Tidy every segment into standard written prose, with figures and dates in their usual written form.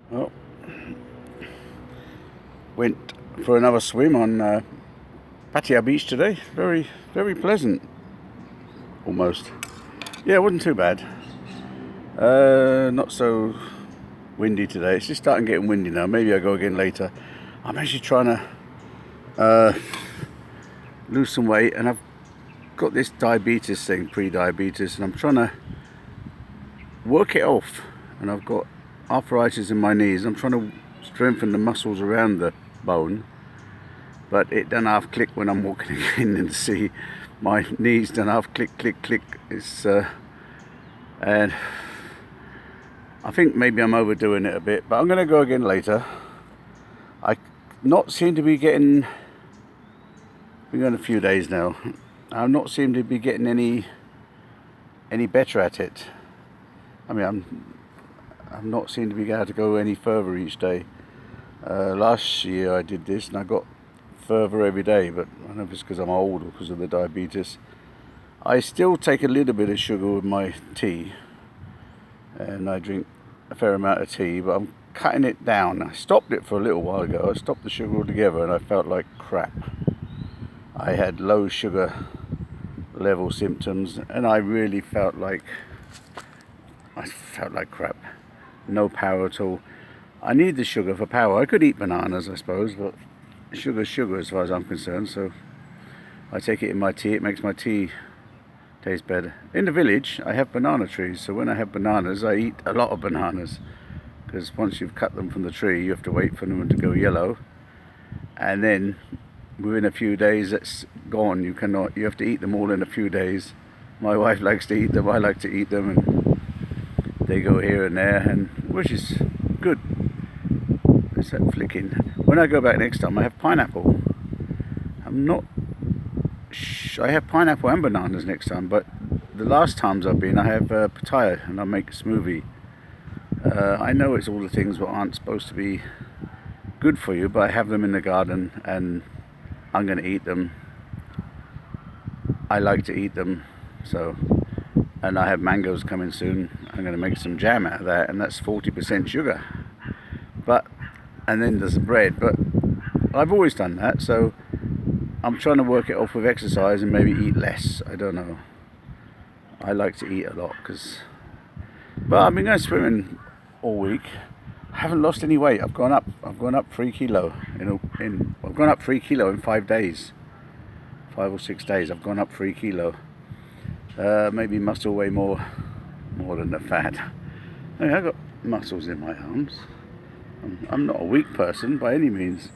Well, went for another swim on Pattaya Beach today. Very, very pleasant, almost. Yeah, it wasn't too bad. Not so windy today. It's just starting getting windy now. Maybe I'll go again later. I'm actually trying to lose some weight, and I've got this diabetes thing, pre-diabetes, and I'm trying to work it off. And I've got arthritis in my knees. I'm trying to strengthen the muscles around the bone, but it done half click when I'm walking in and see my knees done half click, click, click. It's and I think maybe I'm overdoing it a bit, but I'm going to go again later. I not seem to be getting. Been going a few days now. I'm not seem to be getting any better at it. I mean, I'm not seem to be able to go any further each day. Last year I did this and I got further every day, but I don't know if it's because I'm old or because of the diabetes. I still take a little bit of sugar with my tea, and I drink a fair amount of tea, but I'm cutting it down. I stopped it for a little while ago. I stopped the sugar altogether and I felt like crap. I had low sugar level symptoms and I really felt like crap. No power at all. I need the sugar for power. I could eat bananas, I suppose, but sugar's sugar as far as I'm concerned, so I take it in my tea. It makes my tea taste better. In the village I have banana trees, so when I have bananas I eat a lot of bananas, because once you've cut them from the tree you have to wait for them to go yellow, and then within a few days that's gone. You have to eat them all in a few days. My wife likes to eat them, I like to eat them, and they go here and there, and which is good. It's that flicking. When I go back next time I have pineapple. I have pineapple and bananas next time, but the last times I've been I have pitaya, and I make a smoothie. I know it's all the things that aren't supposed to be good for you, but I have them in the garden and I'm going to eat them. I like to eat them. So, and I have mangoes coming soon. I'm going to make some jam out of that, and that's 40% sugar. And then there's the bread, but I've always done that, so I'm trying to work it off with exercise and maybe eat less. I don't know. I like to eat a lot, but I've been going swimming all week. I haven't lost any weight. I've gone up 3 kilo. I've gone up 3 kilo in 5 days, 5 or 6 days. I've gone up 3 kilo. Maybe muscle weigh more than the fat. I mean, I've got muscles in my arms. I'm not a weak person by any means.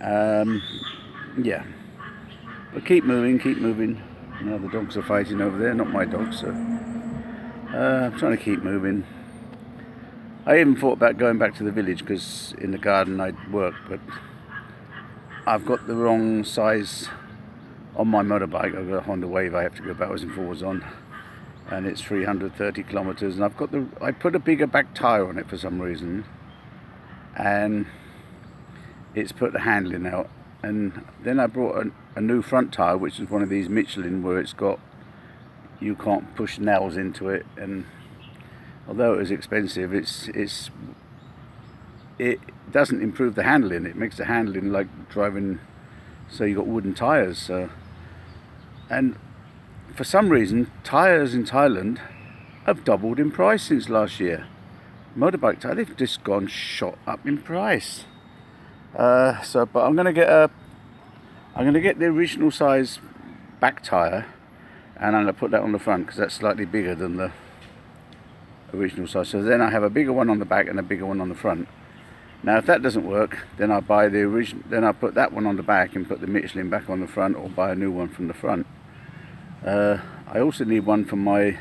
Yeah, but keep moving. You know, the dogs are fighting over there. Not my dogs, so I'm trying to keep moving. I even thought about going back to the village, because in the garden I'd work, but I've got the wrong size on my motorbike. I've got a Honda Wave I have to go backwards and forwards on, and it's 330 kilometers, and I put a bigger back tire on it for some reason, and it's put the handling out. And then I brought a new front tire, which is one of these Michelin where you can't push nails into it, and although it is expensive, it doesn't improve the handling. It makes the handling like driving, so you got wooden tires. And for some reason, tires in Thailand have doubled in price since last year. Motorbike tires, they've just gone shot up in price. But I'm gonna get the original size back tire, and I'm gonna put that on the front because that's slightly bigger than the original size. So then I have a bigger one on the back and a bigger one on the front. Now if that doesn't work, then I buy the original. Then I put that one on the back and put the Michelin back on the front, or buy a new one from the front. I also need one for my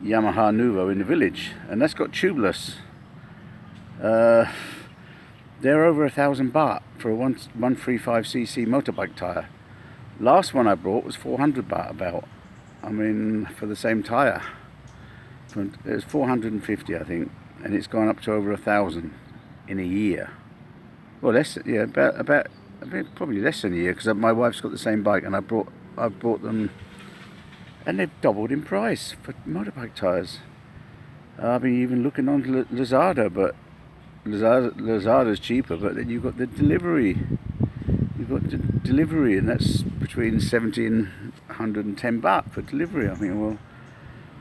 Yamaha Nuvo in the village, and that's got tubeless. They're over 1,000 baht for a 135cc motorbike tire. Last one I bought was 400 baht about. I mean, for the same tire. It was 450, I think, and it's gone up to over 1,000 in a year. Well, about probably less than a year, because my wife's got the same bike, and I bought them, and they've doubled in price for motorbike tires. I've been even looking on Lazada, but Lazada's cheaper, but then you've got the delivery. You've got the delivery, and that's between 70 and 110 baht for delivery. I mean, well,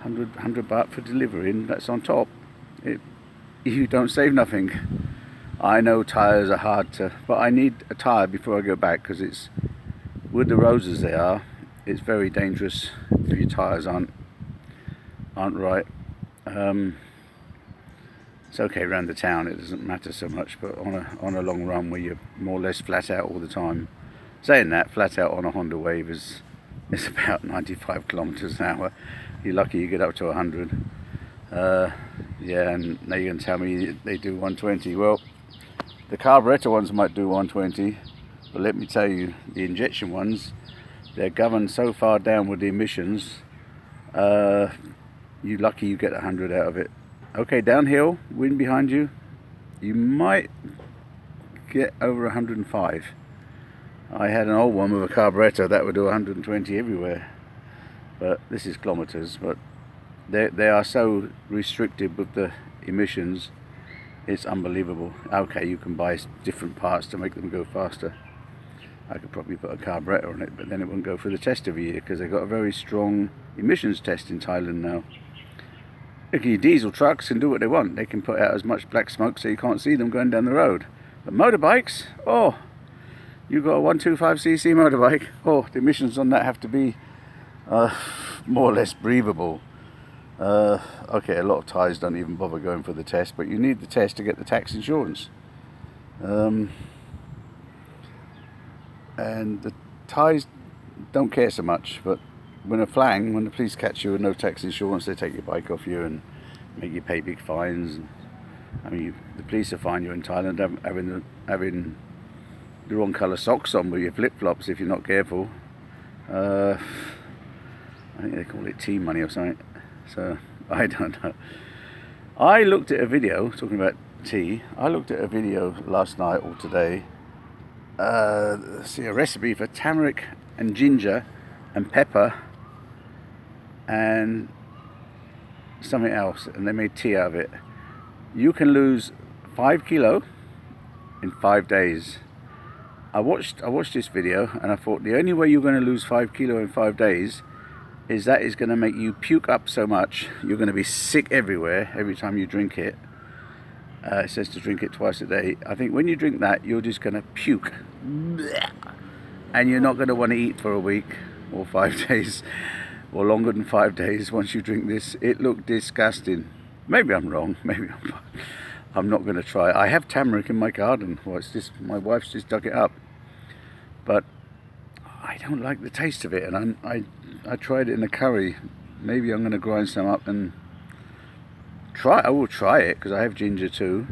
100 baht for delivery, and that's on top. You don't save nothing. I know tyres are hard to, but I need a tyre before I go back, because it's, with the roads as they are, it's very dangerous if your tyres aren't right. It's okay around the town, it doesn't matter so much, but on a long run where you're more or less flat out all the time. Saying that, flat out on a Honda Wave is about 95 kilometers an hour. You're lucky you get up to 100. Yeah, and now you're going to tell me they do 120. Well, the carburetor ones might do 120, but let me tell you, the injection ones, they're governed so far down with the emissions, you're lucky you get 100 out of it. Okay, downhill, wind behind you, you might get over 105. I had an old one with a carburetor that would do 120 everywhere, but this is kilometers. But they are so restricted with the emissions, it's unbelievable. Okay, you can buy different parts to make them go faster. I could probably put a carburetor on it, but then it wouldn't go through the test every year, because they've got a very strong emissions test in Thailand now. Look, your diesel trucks can do what they want. They can put out as much black smoke so you can't see them going down the road. But motorbikes, oh, you've got a 125cc motorbike, oh, the emissions on that have to be more or less breathable. Okay, a lot of Thais don't even bother going for the test, but you need the test to get the tax insurance. And the Thais don't care so much, but when the police catch you with no tax insurance, they take your bike off you and make you pay big fines. I mean, the police will fine you in Thailand having the wrong colour socks on with your flip-flops if you're not careful. I think they call it tea money or something. So, I don't know. I looked at a video, talking about tea, I looked at a video last night or today, see a recipe for turmeric and ginger and pepper and something else, and they made tea out of it. You can lose 5 kilo in 5 days. I watched this video and I thought the only way you're going to lose 5 kilo in 5 days is that is going to make you puke up so much you're going to be sick everywhere every time you drink it. It says to drink it twice a day. I think when you drink that, you're just going to puke, and you're not going to want to eat for a week or 5 days, or longer than 5 days once you drink this. It looked disgusting. Maybe I'm wrong, maybe I'm not going to try. I have turmeric in my garden. Well, it's just, my wife's just dug it up, but I don't like the taste of it, and I tried it in a curry. Maybe I'm going to grind some up and try. I will try it, because I have ginger too.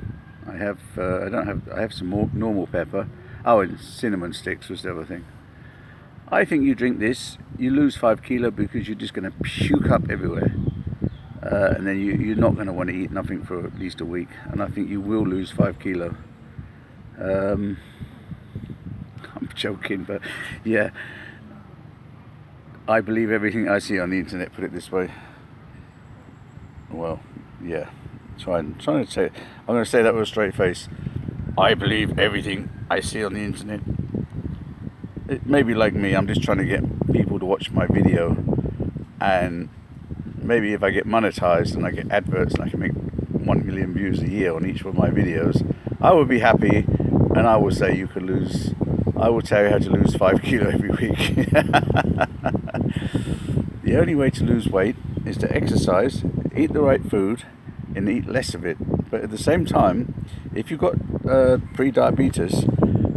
I have I have some more normal pepper. Oh, and cinnamon sticks was the other thing. I think you drink this, you lose 5 kilo because you're just going to puke up everywhere, and then you're not going to want to eat nothing for at least a week. And I think you will lose 5 kilo. I'm joking, but yeah, I believe everything I see on the internet, put it this way. Well, yeah, trying to say, I'm going to say that with a straight face. I believe everything I see on the internet. It may be like me, I'm just trying to get people to watch my video, and maybe if I get monetized and I get adverts and I can make 1 million views a year on each one of my videos, I would be happy, and I will say you could lose, I will tell you how to lose 5 kilo every week. The only way to lose weight is to exercise, eat the right food, and eat less of it. But at the same time, if you've got pre-diabetes,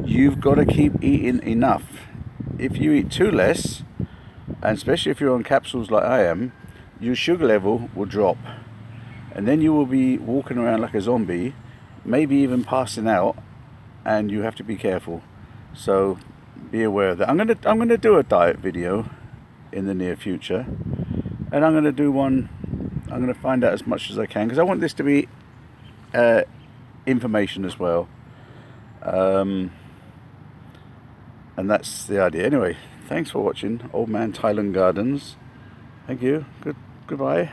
you've got to keep eating enough. If you eat too less, and especially if you're on capsules like I am, your sugar level will drop, and then you will be walking around like a zombie, maybe even passing out, and you have to be careful. So be aware of that. I'm gonna do a diet video in the near future, and I'm gonna do one. I'm gonna find out as much as I can, because I want this to be information as well. And that's the idea. Anyway, thanks for watching Old Man Thailand Gardens. Thank you. Goodbye.